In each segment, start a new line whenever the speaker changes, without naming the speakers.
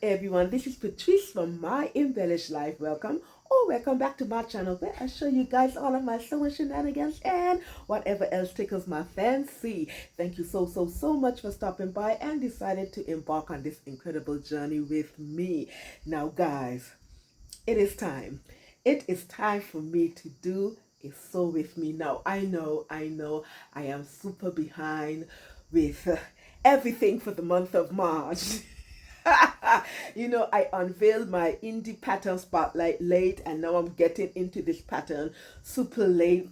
everyone? This is Patrice from My Embellished Life. Welcome or welcome back to my channel where I show you guys all of my sewing shenanigans and whatever else tickles my fancy. Thank you so much for stopping by and decided to embark on this incredible journey with me. Now guys, it is time. It is time for me to do a sew with me. Now I know I am super behind with everything for the month of March. I unveiled my indie pattern spotlight late and now I'm getting into this pattern super late.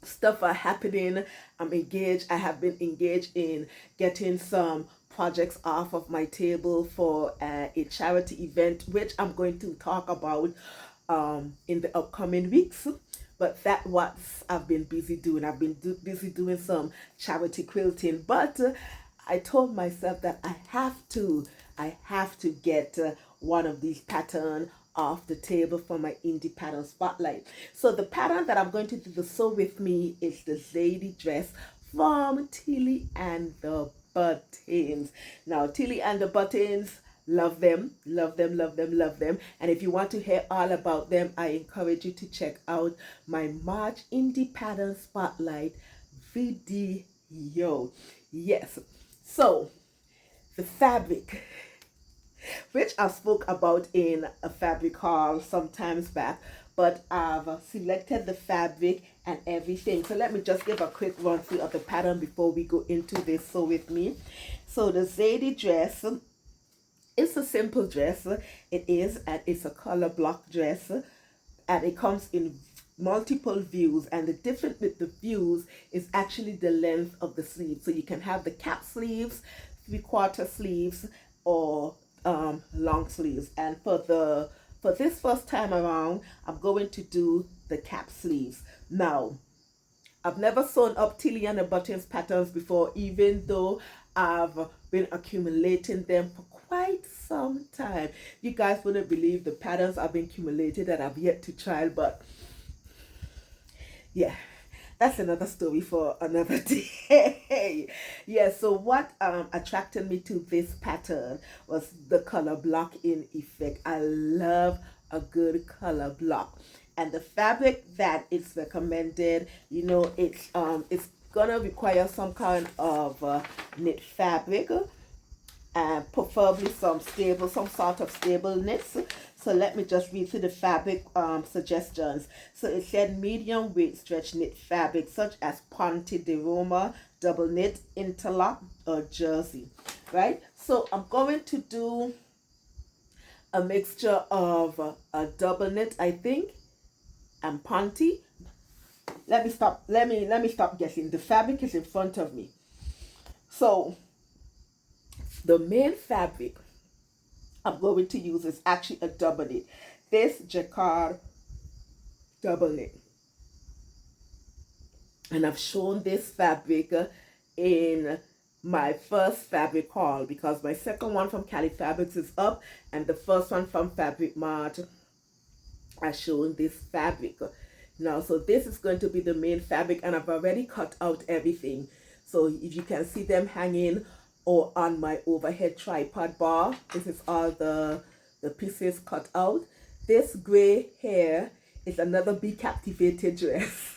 Stuff are happening. I'm engaged. I have been engaged in getting some projects off of my table for a charity event, which I'm going to talk about in the upcoming weeks. But that what I've been busy doing. I've been busy doing some charity quilting, but I told myself that I have to get one of these patterns off the table for my indie pattern spotlight. So the pattern that I'm going to do the sew with me is the Zadie Dress from Tilly and the Buttons. Now Tilly and the Buttons, love them, love them, love them, love them. And if you want to hear all about them, I encourage you to check out my March indie pattern spotlight video. Yes, so the fabric, which I spoke about in a fabric haul some times back, but I've selected the fabric and everything. So let me just give a quick run through of the pattern before we go into this sew with me. So the Zadie Dress, it's a simple dress. It is, and it's a color block dress, and it comes in multiple views, and the difference with the views is actually the length of the sleeve. So you can have the cap sleeves, 3/4 sleeves, or long sleeves. And for this first time around, I'm going to do the cap sleeves. Now I've never sewn up Tilly and the Buttons patterns before, even though I've been accumulating them for quite some time. You guys wouldn't believe the patterns I've been accumulated that I've yet to try, but yeah, that's another story for another day. Yeah, so what attracted me to this pattern was the color block in effect. I love a good color block, and the fabric that it's recommended, it's gonna require some kind of knit fabric, and preferably some sort of stable knits. So let me just read through the fabric suggestions. So it said medium weight stretch knit fabric such as Ponte de Roma, double knit, interlock, or jersey, right? So I'm going to do a mixture of a double knit, I think, and Ponte. Let me stop guessing. The fabric is in front of me. So the main fabric I'm going to use is actually a double knit. This jacquard double knit. And I've shown this fabric in my first fabric haul because my second one from Cali Fabrics is up, and the first one from Fabric Mart, I shown this fabric. Now, so this is going to be the main fabric, and I've already cut out everything. So if you can see them hanging or on my overhead tripod bar, this is all the pieces cut out. This gray hair is another Be Captivated dress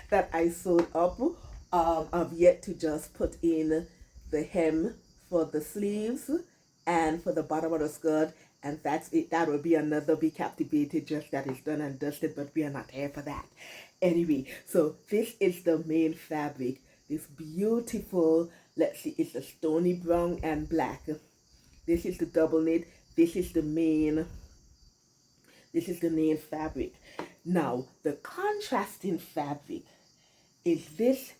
that I sewed up. I've yet to just put in the hem for the sleeves and for the bottom of the skirt, and that's it. That will be another Be Captivated dress that is done and dusted, but we are not here for that. Anyway, so this is the main fabric. This beautiful, let's see, it's a stony brown and black. This is the double knit. This is the main fabric. Now the contrasting fabric is this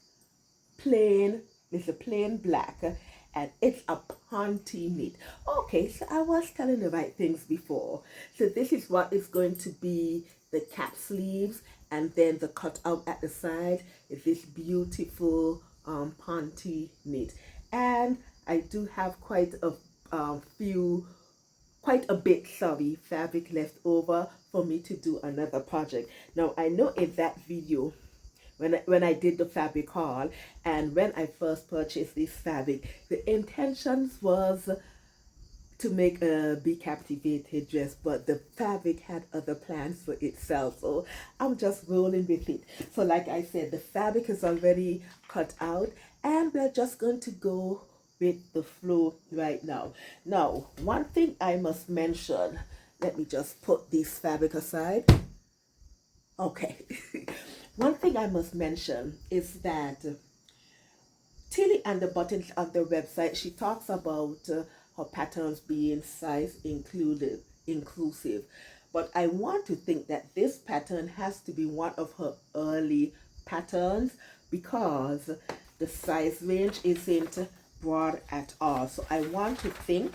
plain, it's a plain black, and it's a Ponte knit. Okay, so I was telling the right things before. So this is what is going to be the cap sleeves, and then the cutout at the side is this beautiful Ponte knit. And I do have quite a bit fabric left over for me to do another project. Now I know in that video when I did the fabric haul and when I first purchased this fabric, the intentions was to make a Be Captivated dress, but the fabric had other plans for itself, so I'm just rolling with it. So like I said, the fabric is already cut out, and we're just going to go with the flow right now. Now, one thing I must mention, let me just put this fabric aside. Okay. One thing I must mention is that Tilly and the buttons on their website, she talks about her patterns being size inclusive. But I want to think that this pattern has to be one of her early patterns because the size range isn't broad at all. So I want to think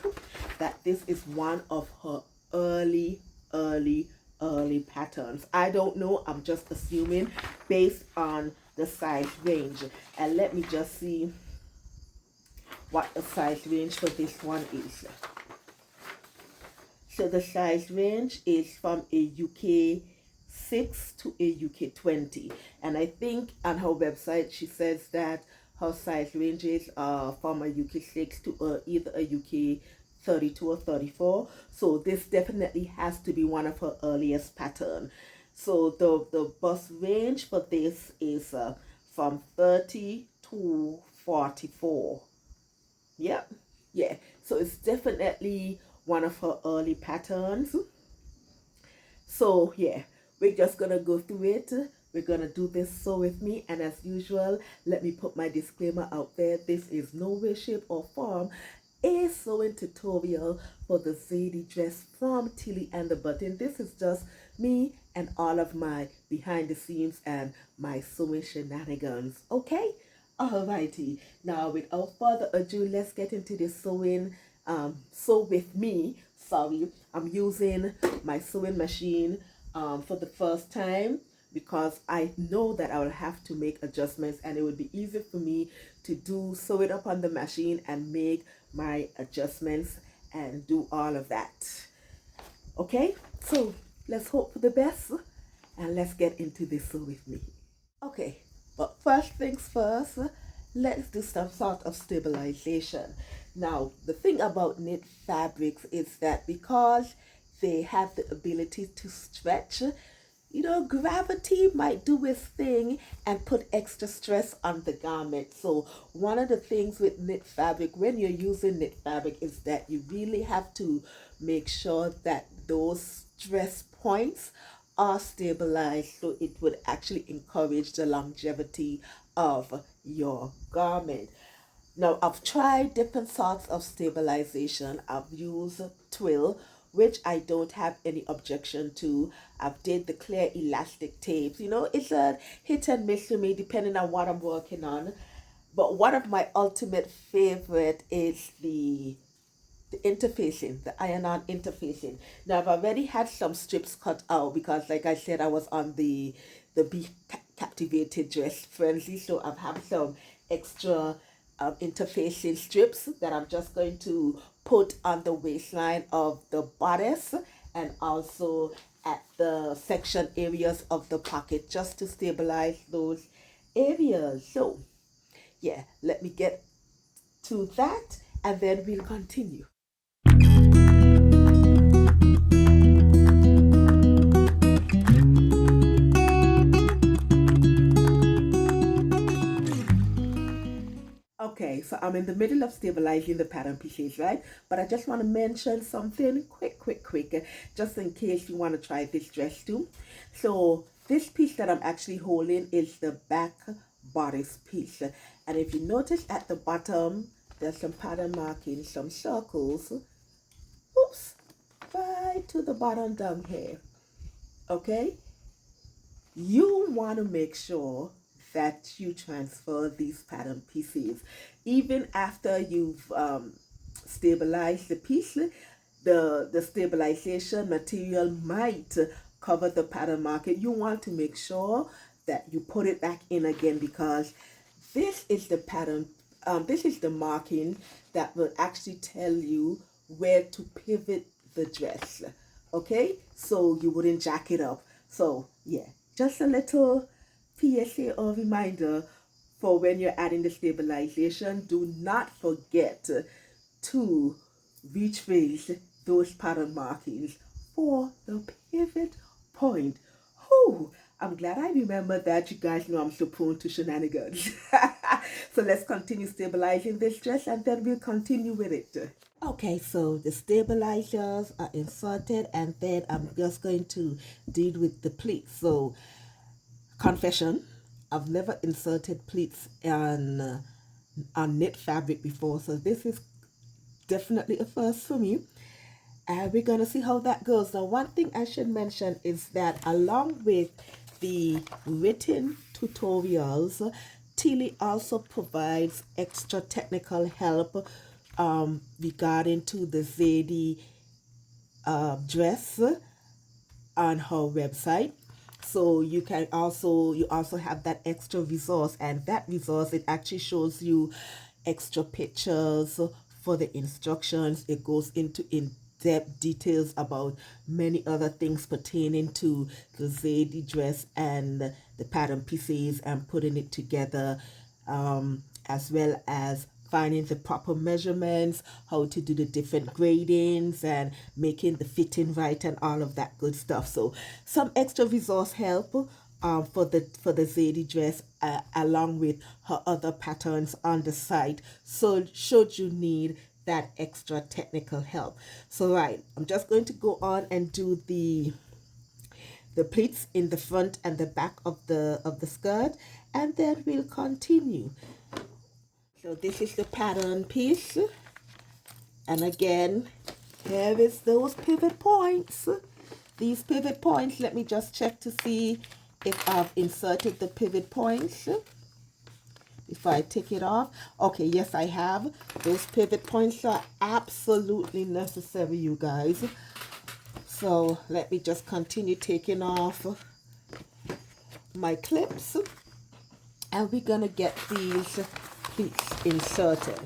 that this is one of her early patterns. I don't know, I'm just assuming based on the size range. And let me just see what the size range for this one is. So the size range is from a UK 6 to a UK 20, and I think on her website she says that her size ranges are from a UK 6 to either a UK 32 or 34. So this definitely has to be one of her earliest pattern. So the bust range for this is from 30 to 44. Yep, yeah. So it's definitely one of her early patterns. So yeah, we're just gonna go through it. We're gonna do this sew with me, and as usual, let me put my disclaimer out there. This is no way, shape, or form a sewing tutorial for the Zadie dress from Tilly and the Button. This is just me and all of my behind the scenes and my sewing shenanigans. Okay? Alrighty. Now, without further ado, let's get into the sewing. Sew with me. Sorry, I'm using my sewing machine for the first time because I know that I will have to make adjustments, and it would be easier for me to sew it up on the machine and make my adjustments and do all of that. Okay, so let's hope for the best and let's get into this sew with me. Okay, but first things first, let's do some sort of stabilization. Now, the thing about knit fabrics is that because they have the ability to stretch, you know, gravity might do its thing and put extra stress on the garment. So one of the things with knit fabric, when you're using knit fabric, is that you really have to make sure that those stress points are stabilized, so it would actually encourage the longevity of your garment. Now, I've tried different sorts of stabilization. I've used twill, which I don't have any objection to. I've did the clear elastic tapes. You know, it's a hit and miss for me depending on what I'm working on. But one of my ultimate favorite is the interfacing, the iron-on interfacing. Now, I've already had some strips cut out because, like I said, I was on the Be Captivated dress frenzy, so I've had some extra interfacing strips that I'm just going to put on the waistline of the bodice and also at the section areas of the pocket just to stabilize those areas. So yeah, let me get to that and then we'll continue. Okay, so I'm in the middle of stabilizing the pattern pieces, right? But I just want to mention something quick, just in case you want to try this dress too. So this piece that I'm actually holding is the back bodice piece. And if you notice at the bottom, there's some pattern markings, some circles. Oops, right to the bottom down here. Okay? You want to make sure that you transfer these pattern pieces. Even after you've stabilized the piece, the stabilization material might cover the pattern marking. You want to make sure that you put it back in again because this is the pattern, this is the marking that will actually tell you where to pivot the dress. Okay, so you wouldn't jack it up. So yeah, just a little PSA or reminder for when you're adding the stabilization. Do not forget to retrace those pattern markings for the pivot point. Whew, I'm glad I remember that. You guys know I'm so prone to shenanigans. So let's continue stabilizing this dress and then we'll continue with it. Okay, so the stabilizers are inserted and then I'm just going to deal with the pleats. So, confession, I've never inserted pleats on knit fabric before, so this is definitely a first for me. And we're going to see how that goes. Now, one thing I should mention is that along with the written tutorials, Tilly also provides extra technical help regarding to the Zadie dress on her website. So you also have that extra resource, and that resource, it actually shows you extra pictures for the instructions. It goes into in-depth details about many other things pertaining to the Zadie dress and the pattern pieces and putting it together, as well as finding the proper measurements, how to do the different gradings and making the fitting right and all of that good stuff. So some extra resource help for the Zadie dress, along with her other patterns on the site. So should you need that extra technical help. So right, I'm just going to go on and do the pleats in the front and the back of the skirt, and then we'll continue. So this is the pattern piece, and again, here is those pivot points. These pivot points, let me just check to see if I've inserted the pivot points before I take it off. Okay, yes, I have. Those pivot points are absolutely necessary, you guys. So let me just continue taking off my clips, and we're gonna get these pleats inserted.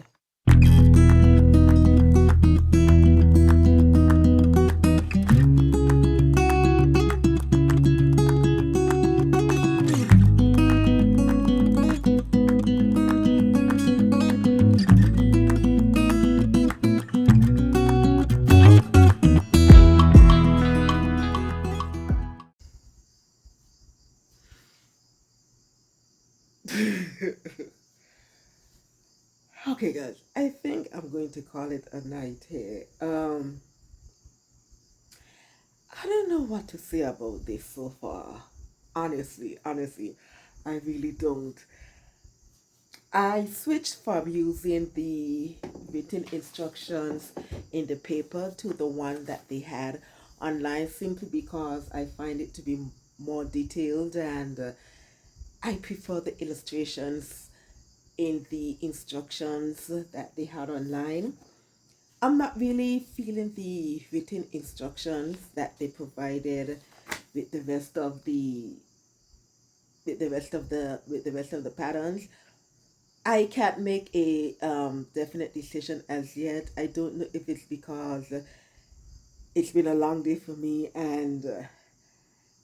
Okay, guys, I think I'm going to call it a night here. I don't know what to say about this so far. Honestly, I really don't. I switched from using the written instructions in the paper to the one that they had online, simply because I find it to be more detailed, and I prefer the illustrations in the instructions that they had online. I'm not really feeling the written instructions that they provided with the rest of the patterns. I can't make a definite decision as yet. I don't know if it's because it's been a long day for me, and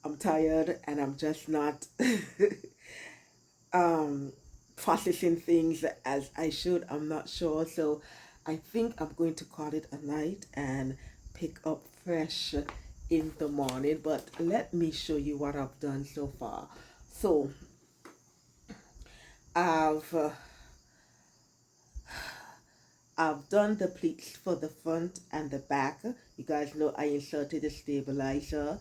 I'm tired and I'm just not um, processing things as I should. I'm not sure. So I think I'm going to call it a night and pick up fresh in the morning. But let me show you what I've done so far. So I've uh, I've done the pleats for the front and the back. You guys know I inserted a stabilizer.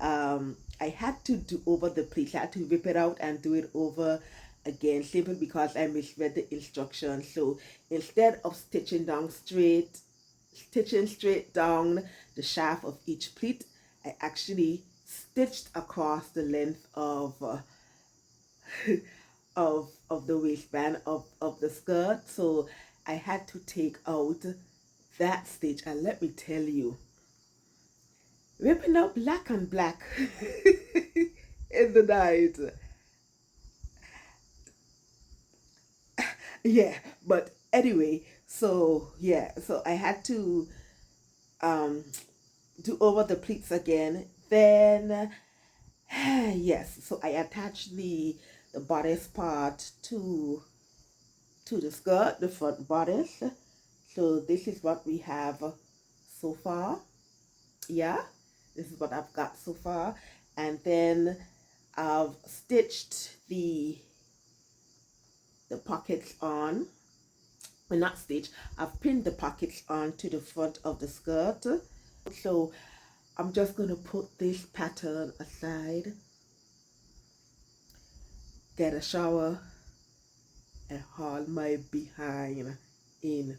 I had to do over the pleats. I had to rip it out and do it over again, simply because I misread the instructions. So instead of stitching straight down the shaft of each pleat, I actually stitched across the length of of the waistband of the skirt. So I had to take out that stitch, and let me tell you, ripping out black and black in the night. Yeah, but anyway, so yeah, so I had to um do over the pleats again. Then yes, so I attached the bodice part to the skirt, the front bodice. So this is what we have so far. Yeah, this is what I've got so far. And then I've stitched the pockets on. Well, not stitch, I've pinned the pockets on to the front of the skirt. So I'm just going to put this pattern aside, get a shower, and haul my behind in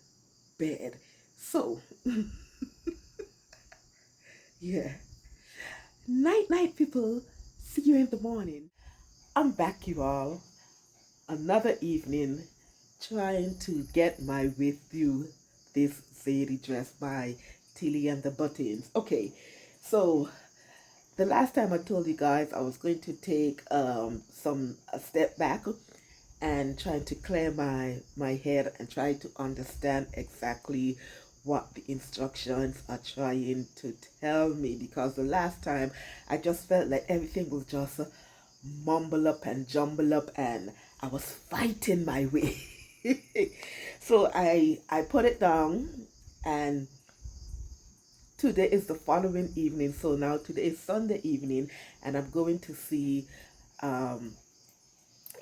bed. So yeah, night people, see you in the morning. I'm back, you all, another evening trying to get my way through this Zadie Dress by Tilly and the Buttons. Okay, so the last time I told you guys I was going to take a step back and trying to clear my head and try to understand exactly what the instructions are trying to tell me, because the last time I just felt like everything was just mumble up and jumble up and I was fighting my way. So I put it down, and today is the following evening. So now today is Sunday evening, and I'm going to see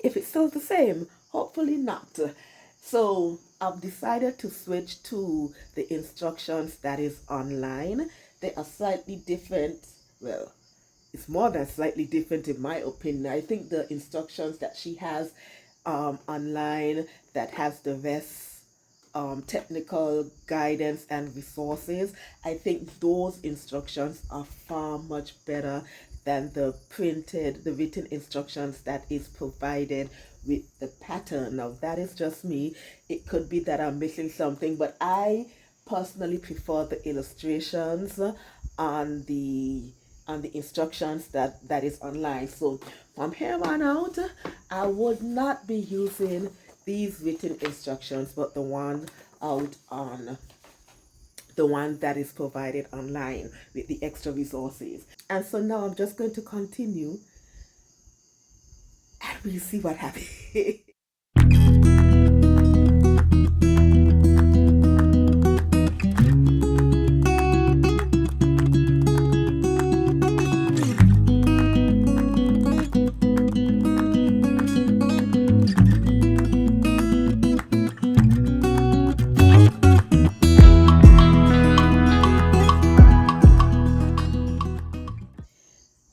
if it's still the same. Hopefully not. So I've decided to switch to the instructions that is online. They are slightly different. Well, it's more than slightly different in my opinion. I think the instructions that she has online, that has the best technical guidance and resources, I think those instructions are far much better than the written instructions that is provided with the pattern. Now that is just me. It could be that I'm missing something, but I personally prefer the illustrations on the instructions that is online. So from here on out, I would not be using these written instructions, but the one that is provided online with the extra resources. And so now I'm just going to continue and we'll see what happens.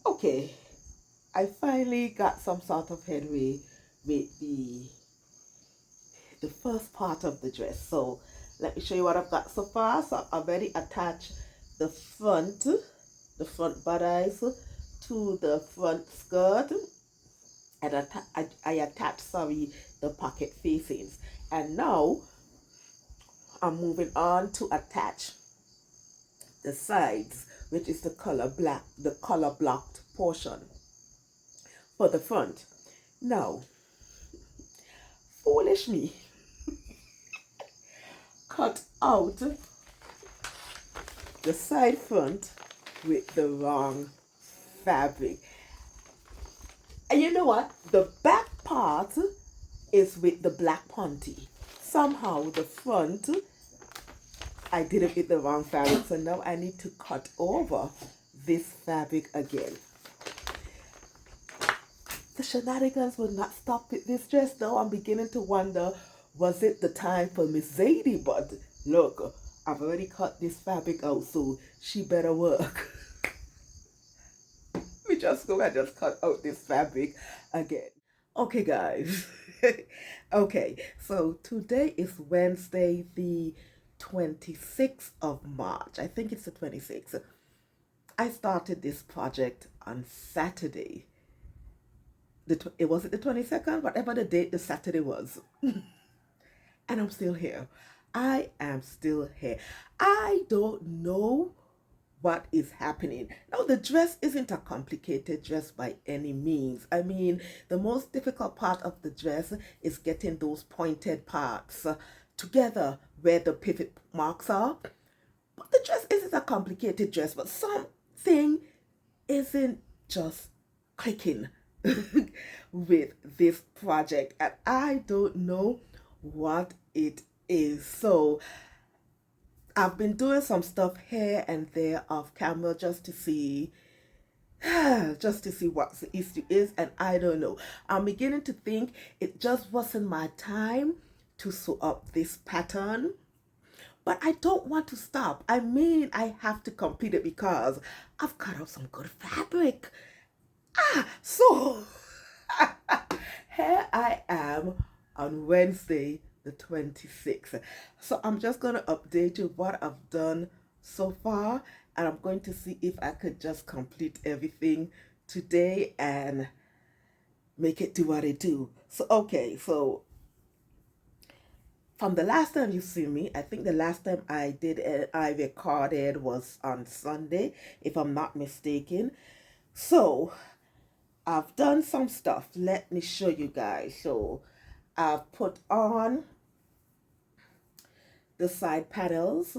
Okay, I finally got some sort of headway with the first part of the dress. So let me show you what I've got so far. So I've already attached the front bodice to the front skirt, and I attached, sorry, the pocket facings. And now I'm moving on to attach the sides, which is the color blocked portion for the front. Now, foolish me, cut out the side front with the wrong fabric. And you know what? The back part is with the black punty. Somehow the front, I did it with the wrong fabric. So now I need to cut over this fabric again. The shenanigans will not stop with this dress though. I'm beginning to wonder, was it the time for Miss Zadie? But look, I've already cut this fabric out, so she better work. We just go and just cut out this fabric again. Okay guys. Okay, so today is Wednesday the 26th of March. I think it's the 26th. I started this project on Saturday. It was it the 22nd, whatever the date the Saturday was. And I'm still here. I am still here. I don't know what is happening. Now, the dress isn't a complicated dress by any means. I mean, the most difficult part of the dress is getting those pointed parts together where the pivot marks are. But the dress isn't a complicated dress, but something isn't just clicking with this project, and I don't know what it is. So I've been doing some stuff here and there off camera just to see what the issue is, and I don't know. I'm beginning to think it just wasn't my time to sew up this pattern, but I don't want to stop. I mean, I have to complete it because I've cut out some good fabric. So here I am on Wednesday, the 26th. So I'm just going to update you what I've done so far, and I'm going to see if I could just complete everything today and make it do what it do. So, okay, so from the last time you see me, I think the last time I recorded was on Sunday, if I'm not mistaken. So I've done some stuff. Let me show you guys. So I've put on the side panels.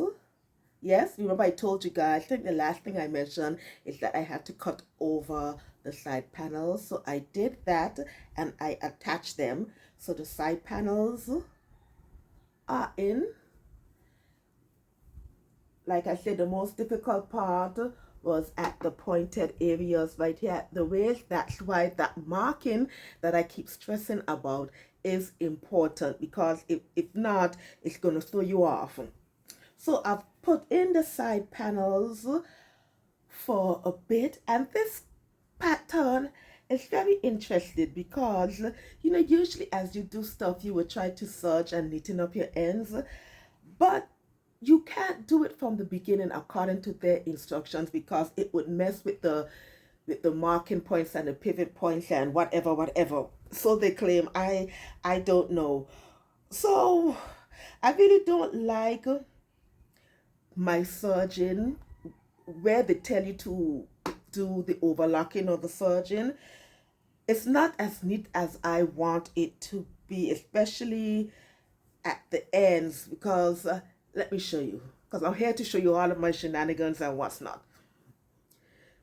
Yes, remember I told you guys, I think the last thing I mentioned is that I had to cut over the side panels. So I did that and I attached them. So the side panels are in. Like I said, the most difficult part was at the pointed areas right here at the waist. That's why that marking that I keep stressing about is important, because if not, it's going to throw you off. So I've put in the side panels for a bit, and this pattern is very interesting because, you know, usually as you do stuff, you would try to serge and neaten up your ends, but you can't do it from the beginning according to their instructions because it would mess with the marking points and the pivot points and whatever. So they claim. I don't know. So I really don't like my serging where they tell you to do the overlocking or the serging. It's not as neat as I want it to be, especially at the ends, because let me show you, because I'm here to show you all of my shenanigans and what's not.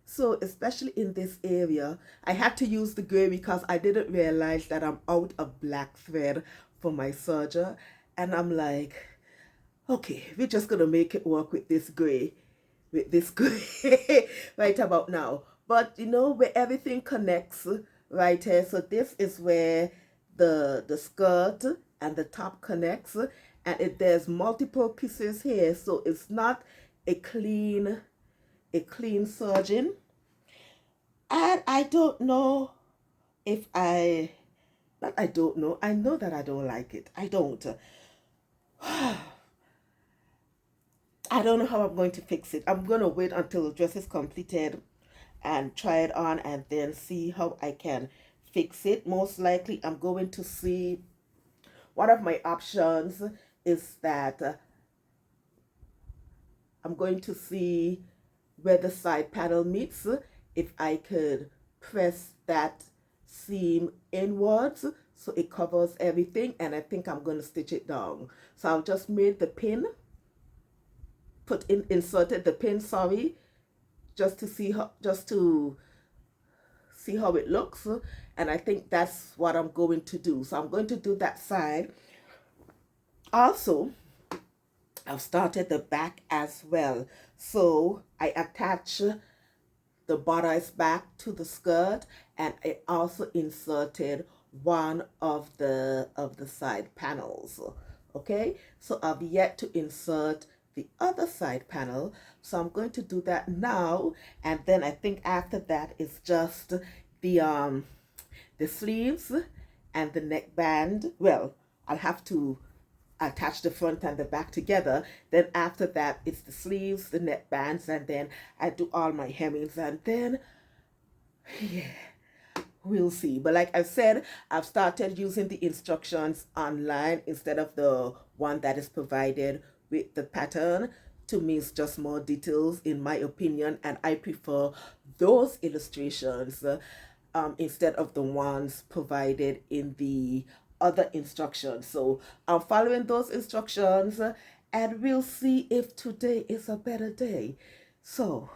So especially in this area, I had to use the gray because I didn't realize that I'm out of black thread for my serger, and I'm like, okay, we're just gonna make it work with this gray right about now. But you know where everything connects right here. So this is where the skirt and the top connects, and there's multiple pieces here, so it's not a clean serging. And I don't know if I not I don't know. I know that I don't like it. I don't. I don't know how I'm going to fix it. I'm going to wait until the dress is completed and try it on and then see how I can fix it. Most likely I'm going to see, one of my options is that I'm going to see where the side panel meets, if I could press that seam inwards so it covers everything, and I think I'm going to stitch it down. So I've just made the pin, inserted the pin, sorry, just to see how it looks, and I think that's what I'm going to do. So I'm going to do that side. Also, I've started the back as well. So I attach the bodice back to the skirt, and I also inserted one of the side panels. Okay, so I've yet to insert the other side panel, so I'm going to do that now, and then I think after that it's just the sleeves and the neckband. Well, I'll have to attach the front and the back together. Then after that it's the sleeves, the neckbands, and then I do all my hemmings, and then yeah, we'll see. But like I said, I've started using the instructions online instead of the one that is provided with the pattern. To me, it's just more details in my opinion, and I prefer those illustrations instead of the ones provided in the other instructions. So I'm following those instructions, and we'll see if today is a better day. So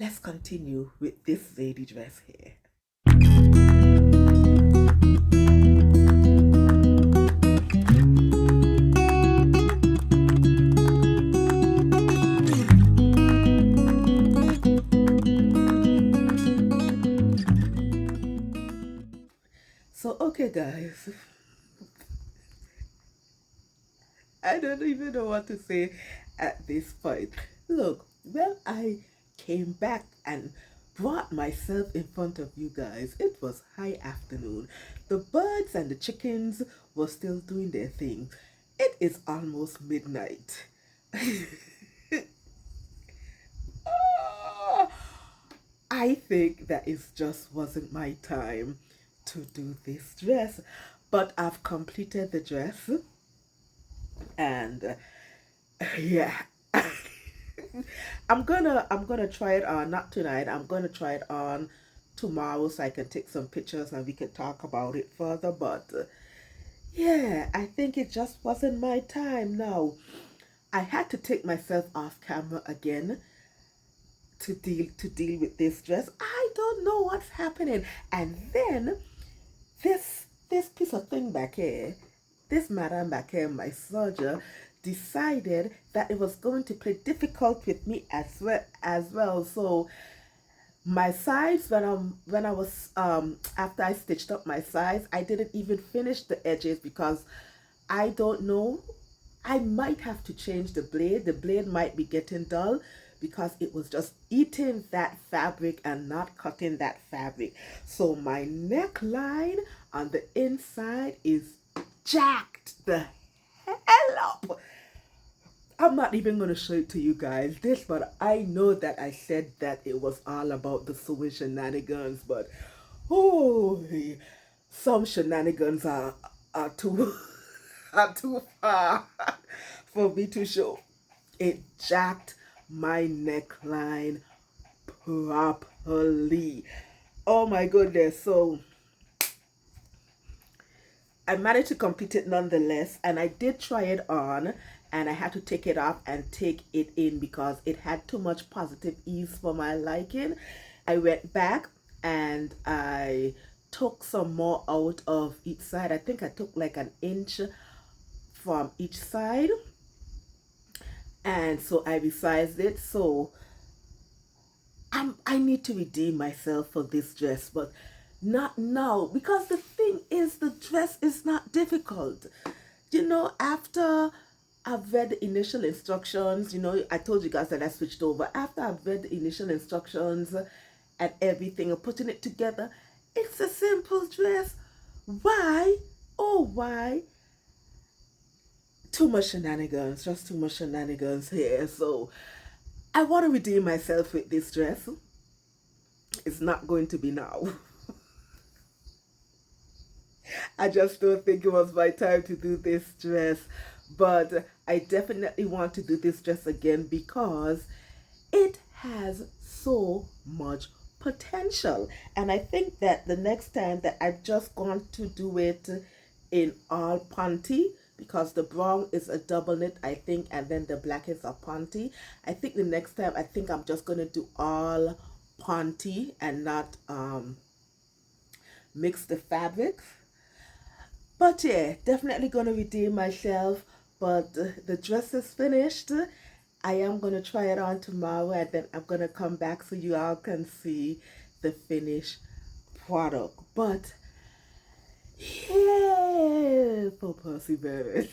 let's continue with this Zadie dress here. Okay, guys, I don't even know what to say at this point. Look, well, I came back and brought myself in front of you guys. It was high afternoon. The birds and the chickens were still doing their thing. It is almost midnight. Ah, I think that it just wasn't my time to do this dress, but I've completed the dress, and yeah. I'm gonna try it on, not tonight. I'm gonna try it on tomorrow so I can take some pictures and we can talk about it further. But yeah, I think it just wasn't my time. Now I had to take myself off camera again to deal with this dress. I don't know what's happening. And then this piece of thing back here, this madam back here, my Serger, decided that it was going to play difficult with me as well. So my sides, when I was after I stitched up my sides, I didn't even finish the edges because I don't know, I might have to change the blade. The blade might be getting dull because it was just eating that fabric and not cutting that fabric. So my neckline on the inside is jacked the hell up. I'm not even going to show it to you guys this, but I know that I said that it was all about the sewing shenanigans, but oh, some shenanigans are too are too far for me to show. It jacked my neckline properly. Oh my goodness. So I managed to complete it nonetheless, and I did try it on, and I had to take it off and take it in because it had too much positive ease for my liking. I went back and I took some more out of each side. I think I took like an inch from each side, and so I resized it. So I need to redeem myself for this dress, but not now, because the thing is, the dress is not difficult. You know, after I've read the initial instructions, you know, I told you guys that I switched over. After I've read the initial instructions and everything and putting it together, it's a simple dress. Why? Oh, why? Too much shenanigans, just too much shenanigans here. So I want to redeem myself with this dress. It's not going to be now. I just don't think it was my time to do this dress, but I definitely want to do this dress again because it has so much potential. And I think that the next time that I'm just going to do it in all panty, because the brown is a double knit, I think, and then the black is a panty. I think the next time, I think I'm just going to do all panty and not mix the fabrics. But yeah, definitely going to redeem myself. But the dress is finished. I am going to try it on tomorrow, and then I'm going to come back so you all can see the finished product. But yeah, for perseverance.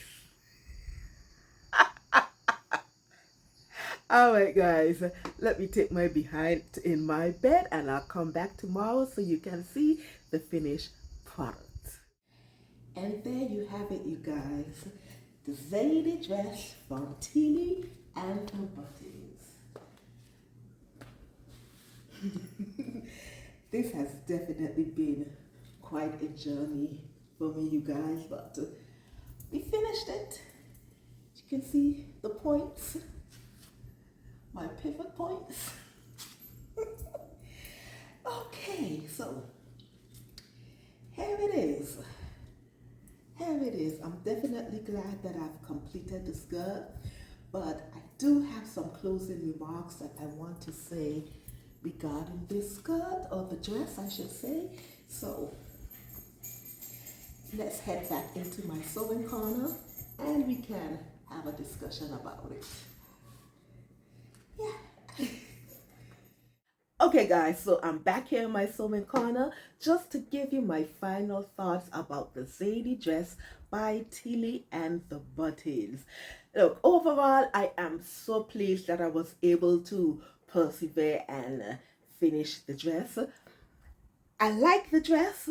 All right, guys, let me take my behind in my bed, and I'll come back tomorrow so you can see the finished product. And there you have it, you guys. The Zadie dress from Teeny and the Buttons. This has definitely been quite a journey for me, you guys, but we finished it. You can see the points, my pivot points. Okay, so here it is. Here it is. I'm definitely glad that I've completed the skirt, but I do have some closing remarks that I want to say regarding this skirt, or the dress I should say. So let's head back into my sewing corner and we can have a discussion about it. Yeah. Okay guys, so I'm back here in my sewing corner just to give you my final thoughts about the Zadie Dress by Tilly and the Buttons. Look, overall, I am so pleased that I was able to persevere and finish the dress. I like the dress,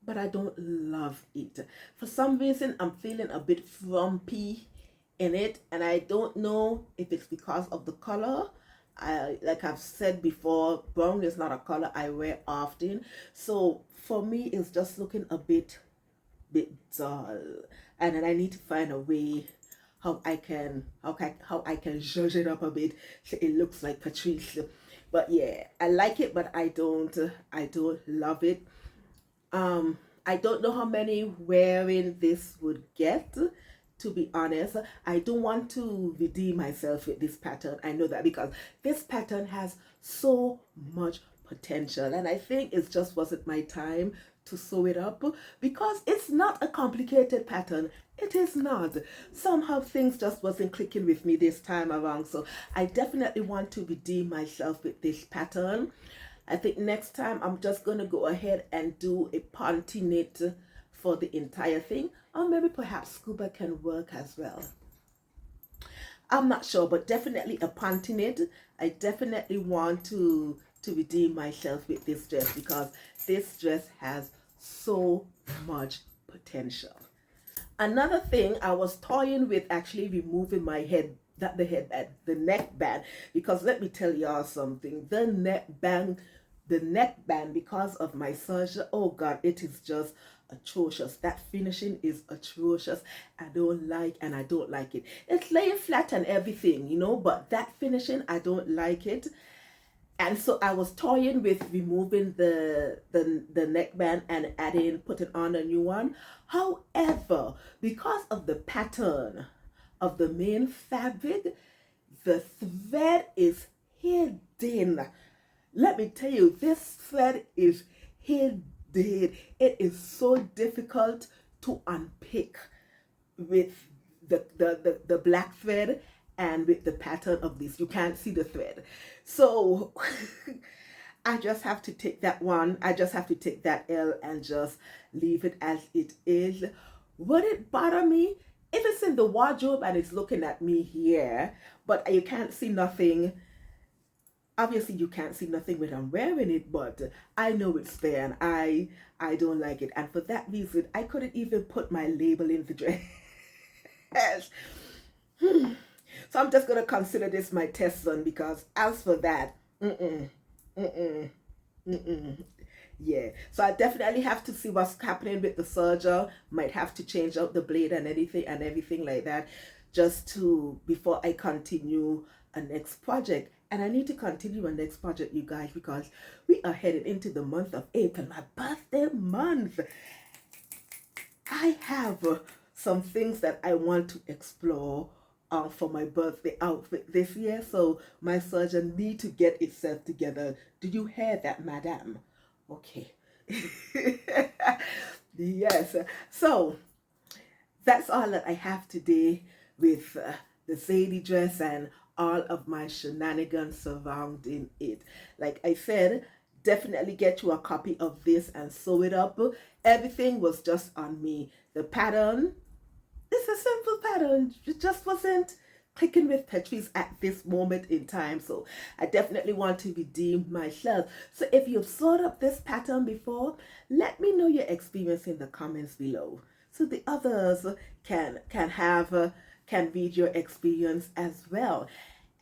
but I don't love it. For some reason, I'm feeling a bit frumpy in it, and I don't know if it's because of the color. Like I've said before, brown is not a color I wear often, so for me, it's just looking a bit dull, and then I need to find a way how I can zhuzh it up a bit so it looks like Patrice. But yeah, I like it, but I don't love it. I don't know how many wearing this would get. To be honest, I don't want to redeem myself with this pattern. I know that because this pattern has so much potential, and I think it just wasn't my time to sew it up because it's not a complicated pattern. It is not. Somehow things just wasn't clicking with me this time around, so I definitely want to redeem myself with this pattern. I think next time I'm just going to go ahead and do a panty knit for the entire thing, or maybe perhaps scuba can work as well. I'm not sure, but definitely a panty knit. I definitely want to redeem myself with this dress because this dress has so much potential. Another thing, I was toying with actually removing my head, not the headband, the neckband, because let me tell y'all something. The neckband, because of my Serger, oh God, it is just atrocious. That finishing is atrocious. I don't like, and I don't like it. It's laying flat and everything, you know, but that finishing, I don't like it. And so I was toying with removing the neckband and putting on a new one. However, because of the pattern of the main fabric, the thread is hidden. Let me tell you, this thread is hidden. It is so difficult to unpick with the black thread and with the pattern of this. You can't see the thread. So I just have to take that one. I just have to take that L and just leave it as it is. Would it bother me if it's in the wardrobe and it's looking at me here, but you can't see nothing? Obviously you can't see nothing when I'm wearing it, but I know it's there and I don't like it. And for that reason, I couldn't even put my label in the dress. So I'm just going to consider this my test run because as for that, yeah. So I definitely have to see what's happening with the serger. Might have to change out the blade and everything like that just to before I continue a next project. And I need to continue a next project, you guys, because we are headed into the month of April, my birthday month. I have some things that I want to explore for my birthday outfit this year. So my surgeon need to get itself together. Do you hear that, madam? Okay. Yes. So that's all that I have today with the Zadie dress and all of my shenanigans surrounding it. Like I said, definitely get you a copy of this and sew it up. Everything was just on me. The pattern, it's a simple pattern. It just wasn't clicking with Patrice at this moment in time. So I definitely want to redeem myself. So if you've sewed up this pattern before, let me know your experience in the comments below, so the others can read your experience as well.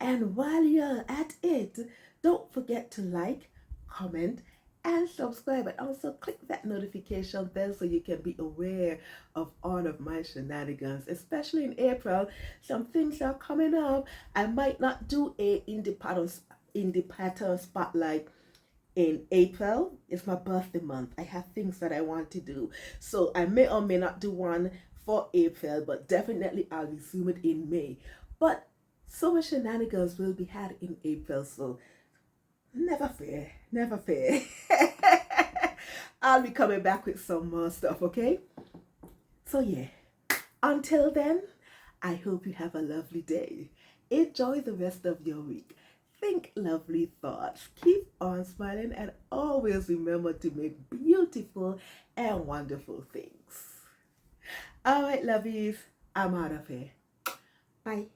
And while you're at it, don't forget to like, comment, and subscribe, and also click that notification bell so you can be aware of all of my shenanigans. Especially in April, some things are coming up. I might not do a indie pattern spotlight in April. It's my birthday month. I have things that I want to do, so I may or may not do one for April, but definitely I'll resume it in May. But so much shenanigans will be had in April, so never fear, never fear. I'll be coming back with some more stuff, okay? So yeah, until then, I hope you have a lovely day. Enjoy the rest of your week. think lovely thoughts, keep on smiling, and always remember to make beautiful and wonderful things. All right, lovies, I'm out of here. Bye.